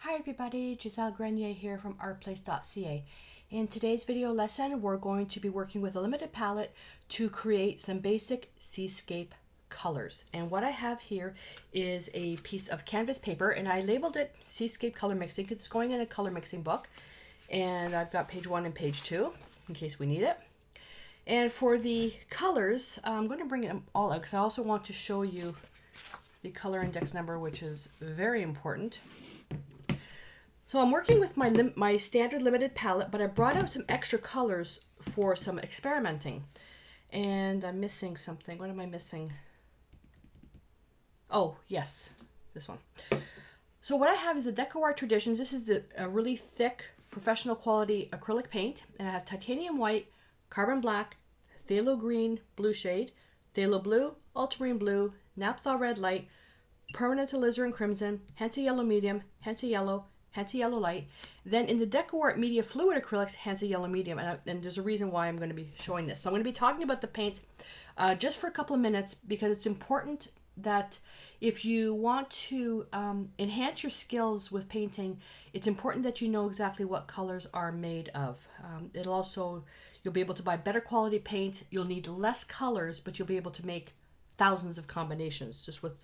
Hi everybody, Giselle Grenier here from artplace.ca. In today's video lesson, we're going to be working with a limited palette to create some basic seascape colors. And what I have here is a piece of canvas paper, and I labeled it Seascape Color Mixing. It's going in a color mixing book, and I've got page 1 and page 2 in case we need it. And for the colors, I'm going to bring them all out because I also want to show you the color index number, which is very important. So I'm working with my standard limited palette, but I brought out some extra colors for some experimenting. And I'm missing something. What am I missing? Oh, yes, this one. So what I have is a DecoArt Traditions. This is a really thick, professional quality acrylic paint. And I have titanium white, carbon black, phthalo green, blue shade, phthalo blue, ultramarine blue, naphtha red light, permanent alizarin crimson, Hansa yellow medium, Hansa yellow light. Then in the DecoArt Media Fluid Acrylics, Hansa yellow medium. And there's a reason why I'm going to be showing this. So I'm going to be talking about the paints just for a couple of minutes, because it's important that if you want to enhance your skills with painting, it's important that you know exactly what colors are made of. You'll be able to buy better quality paint. You'll need less colors, but you'll be able to make thousands of combinations just with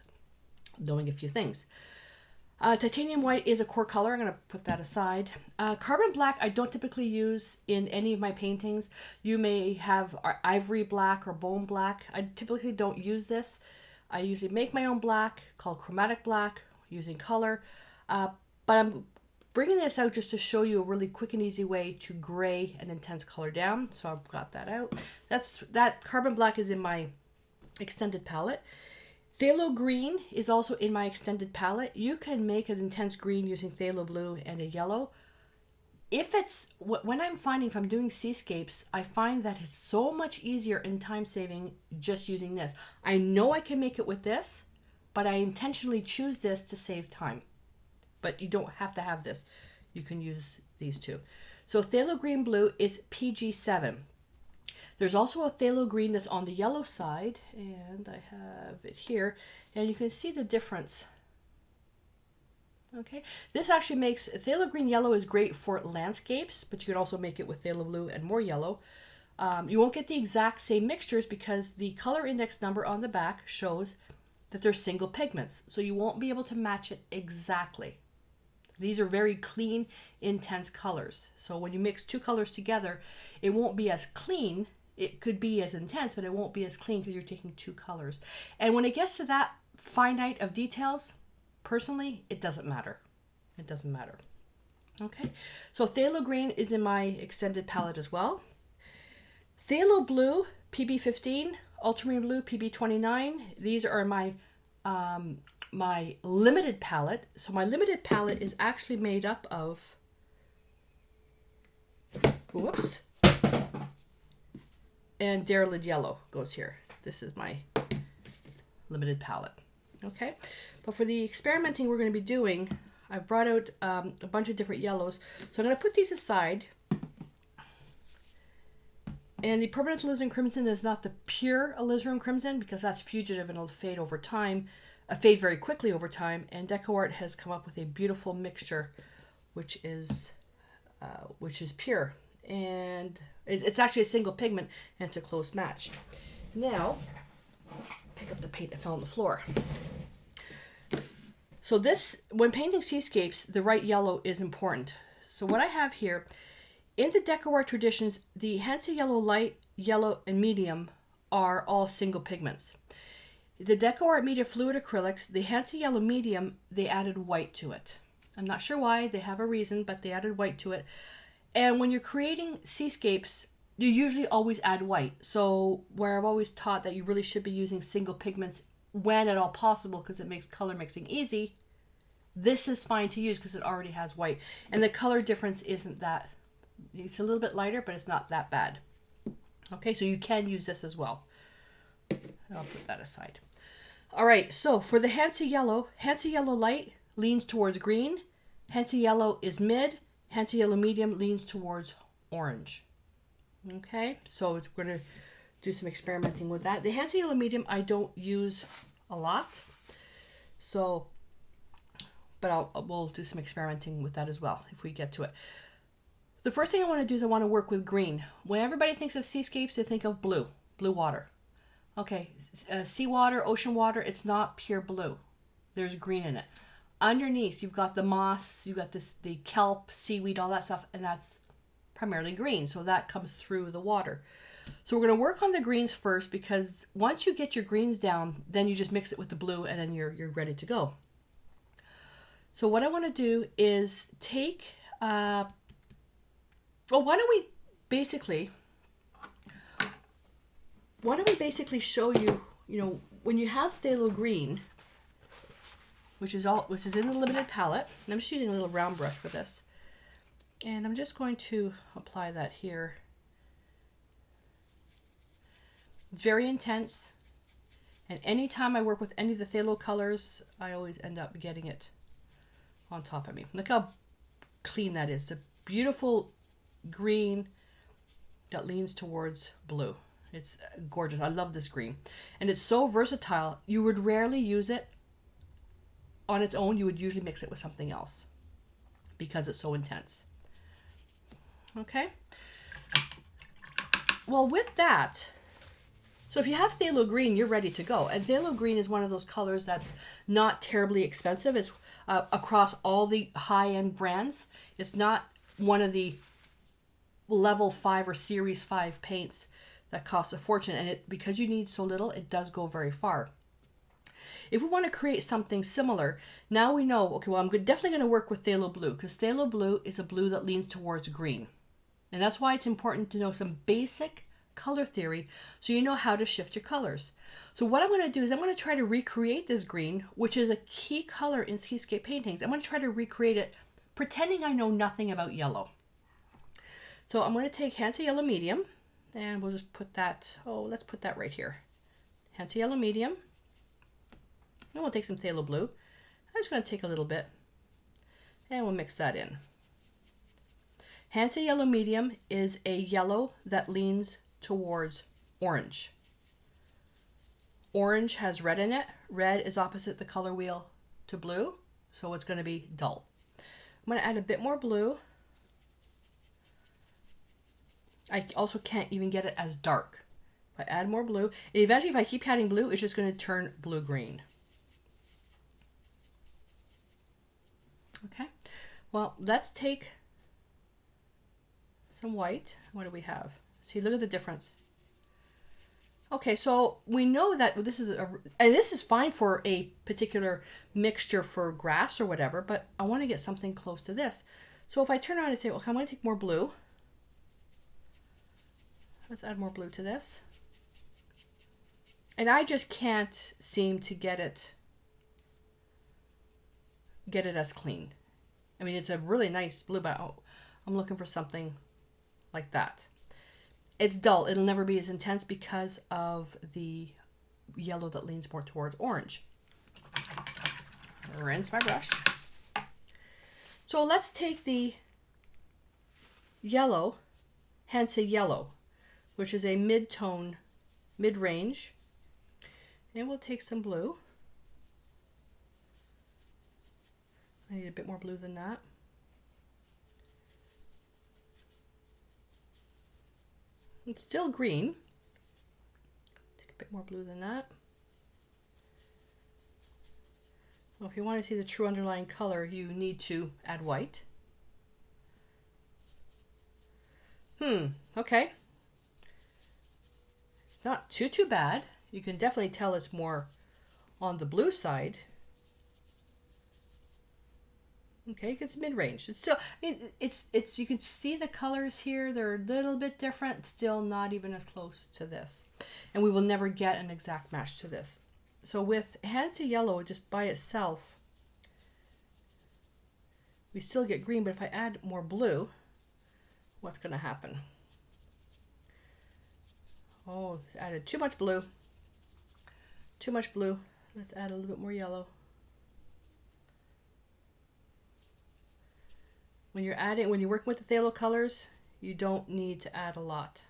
knowing a few things. Titanium white is a core color. I'm going to put that aside. Carbon black I don't typically use in any of my paintings. You may have ivory black or bone black. I typically don't use this. I usually make my own black called chromatic black using color. But I'm bringing this out just to show you a really quick and easy way to gray an intense color down. So I've got that out. That carbon black is in my extended palette. Phthalo green is also in my extended palette. You can make an intense green using phthalo blue and a yellow. When if I'm doing seascapes, I find that it's so much easier and time saving just using this. I know I can make it with this, but I intentionally choose this to save time. But you don't have to have this. You can use these two. So phthalo green blue is PG7. There's also a phthalo green that's on the yellow side, and I have it here, and you can see the difference. Okay, this actually makes phthalo green yellow is great for landscapes, but you can also make it with phthalo blue and more yellow. You won't get the exact same mixtures because the color index number on the back shows that they're single pigments, so you won't be able to match it exactly. These are very clean, intense colors. So when you mix two colors together, it won't be as clean. It could be as intense, but it won't be as clean because you're taking two colors. And when it gets to that finite of details, personally, it doesn't matter. It doesn't matter. Okay, so phthalo green is in my extended palette as well. Phthalo blue, PB15, ultramarine blue, PB29. These are my my limited palette. So my limited palette is actually made up of, and Darylid yellow goes here. This is my limited palette. Okay, but for the experimenting we're going to be doing, I've brought out a bunch of different yellows. So I'm going to put these aside. And the permanent alizarin crimson is not the pure alizarin crimson because that's fugitive and it'll fade over time, fade very quickly over time. And DecoArt has come up with a beautiful mixture, which is pure. And it's actually a single pigment, and it's a close match. Now, pick up the paint that fell on the floor. So when painting seascapes, the right yellow is important. So what I have here, in the DecoArt Traditions, the Hansa yellow light, yellow, and medium are all single pigments. The DecoArt Media Fluid Acrylics, the Hansa yellow medium, they added white to it. I'm not sure why, they have a reason, but they added white to it. And when you're creating seascapes, you usually always add white. So where I've always taught that you really should be using single pigments when at all possible because it makes color mixing easy, this is fine to use because it already has white. And the color difference isn't that, it's a little bit lighter, but it's not that bad. Okay, so you can use this as well. I'll put that aside. All right, so for the Hansa yellow light leans towards green. Hansa yellow is mid. Hansa yellow medium leans towards orange. Okay, so we're going to do some experimenting with that. The Hansa yellow medium I don't use a lot. So but we'll do some experimenting with that as well if we get to it. The first thing I want to do is I want to work with green. When everybody thinks of seascapes, they think of blue water. Okay, seawater, ocean water, it's not pure blue. There's green in it. Underneath, you've got the moss, you've got the kelp, seaweed, all that stuff, and that's primarily green. So that comes through the water. So we're going to work on the greens first, because once you get your greens down, then you just mix it with the blue and then you're ready to go. So what I want to do is take, why don't we basically show you, when you have phthalo green, which is in the limited palette, and I'm just using a little round brush for this, and I'm just going to apply that here. It's very intense, and anytime I work with any of the phthalo colors, I always end up getting it on top of me. Look how clean that is. The beautiful green that leans towards blue. It's gorgeous. I love this green. And it's so versatile. You would rarely use it on its own. You would usually mix it with something else because it's so intense. Okay. Well, with that, so if you have phthalo green, you're ready to go. And phthalo green is one of those colors that's not terribly expensive. It's across all the high-end brands. It's not one of the level 5 or series 5 paints that costs a fortune. And because you need so little, it does go very far. If we want to create something similar, now we know, okay, well, I'm definitely going to work with phthalo blue, because phthalo blue is a blue that leans towards green. And that's why it's important to know some basic color theory so you know how to shift your colors. So what I'm going to do is I'm going to try to recreate this green, which is a key color in seascape paintings. I'm going to try to recreate it pretending I know nothing about yellow. So I'm going to take Hansa Yellow Medium, and we'll just put that, let's put that right here. Hansa Yellow Medium. And we'll take some Phthalo Blue. I'm just going to take a little bit, and we'll mix that in. Hansa Yellow Medium is a yellow that leans towards orange. Orange has red in it. Red is opposite the color wheel to blue, so it's going to be dull. I'm going to add a bit more blue. I also can't even get it as dark. If I add more blue, and eventually if I keep adding blue, it's just going to turn blue-green. Okay, well, let's take some white. What do we have? See, look at the difference. Okay, so we know that this is and this is fine for a particular mixture for grass or whatever, but I want to get something close to this. So if I turn around and say, okay, I'm going to take more blue. Let's add more blue to this. And I just can't seem to get it as clean. I mean, it's a really nice blue, but I'm looking for something like that. It's dull. It'll never be as intense because of the yellow that leans more towards orange. Rinse my brush. So let's take the yellow, Hansa Yellow, which is a mid-tone, mid-range. And we'll take some blue. I need a bit more blue than that. It's still green. Take a bit more blue than that. Well, if you want to see the true underlying color, you need to add white. Okay. It's not too bad. You can definitely tell it's more on the blue side. Okay, it's mid-range. It's still, I mean, it's you can see the colors here. They're a little bit different, still not even as close to this. And we will never get an exact match to this. So with Hansa Yellow just by itself, we still get green, but if I add more blue, what's going to happen? Oh, added too much blue. Too much blue. Let's add a little bit more yellow. When you're working with the phthalo colors, you don't need to add a lot.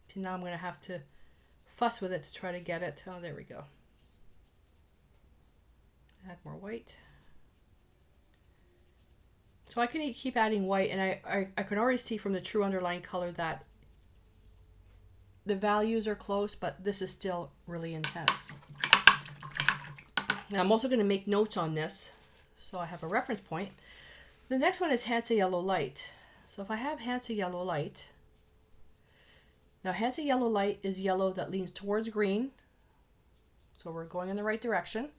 See, now I'm going to have to fuss with it to try to get it. Oh, there we go. Add more white. So I can keep adding white, and I can already see from the true underlying color that the values are close, but this is still really intense. Now I'm also going to make notes on this, so I have a reference point. The next one is Hansa Yellow Light. So if I have Hansa Yellow Light, now Hansa Yellow Light is yellow that leans towards green, so we're going in the right direction.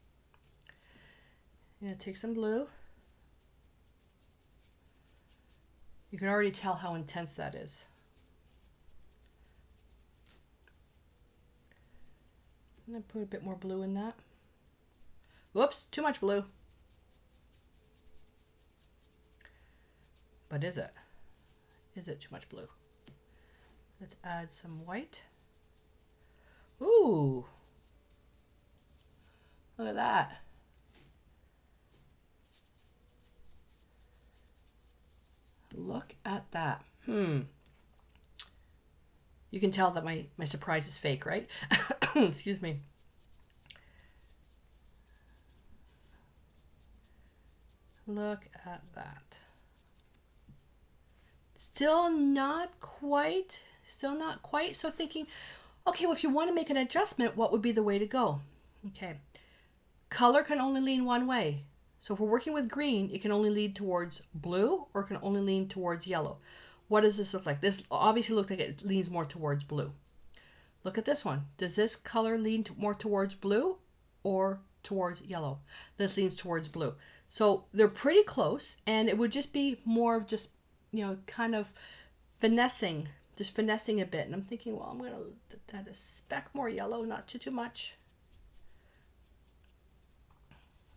I'm going to take some blue. You can already tell how intense that is. I'm going to put a bit more blue in that. Whoops, too much blue. But is it? Is it too much blue? Let's add some white. Ooh. Look at that. Look at that. You can tell that my surprise is fake, right? Excuse me. Look at that. Still not quite. So thinking, okay, well, if you want to make an adjustment, what would be the way to go? Okay. Color can only lean one way. So if we're working with green, it can only lean towards blue or it can only lean towards yellow. What does this look like? This obviously looks like it leans more towards blue. Look at this one. Does this color lean more towards blue or towards yellow? This leans towards blue. So they're pretty close, and it would just be more of just, kind of finessing a bit. And I'm thinking, well, I'm going to add a speck more yellow, not too much.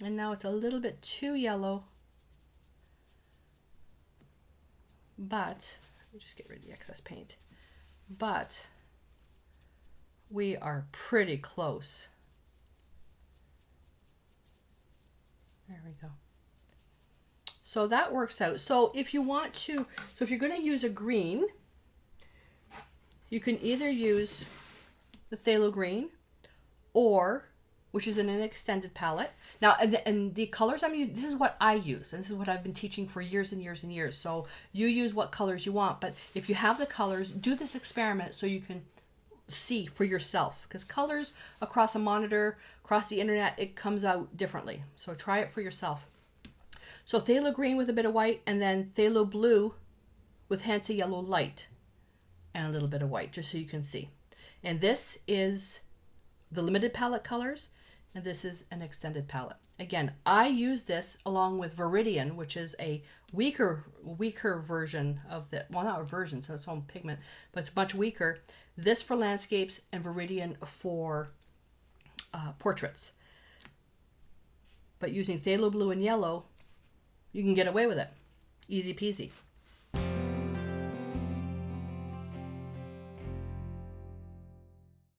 And now it's a little bit too yellow, but let me just get rid of the excess paint. But we are pretty close. There we go. So that works out. So if you want to, if you're going to use a green, you can either use the Phthalo green, or, which is in an extended palette. Now, and the colors I'm using, this is what I use, and this is what I've been teaching for years and years and years. So you use what colors you want, but if you have the colors, do this experiment so you can see for yourself, because colors across a monitor, across the internet, it comes out differently. So try it for yourself. So Phthalo green with a bit of white, and then Phthalo blue with Hansa Yellow Light and a little bit of white, just so you can see. And this is the limited palette colors, and this is an extended palette. Again, I use this along with Viridian, which is a weaker version of the, well, not a version, so its own pigment, but it's much weaker. This for landscapes and Viridian for portraits. But using Phthalo blue and yellow, you can get away with it. Easy peasy.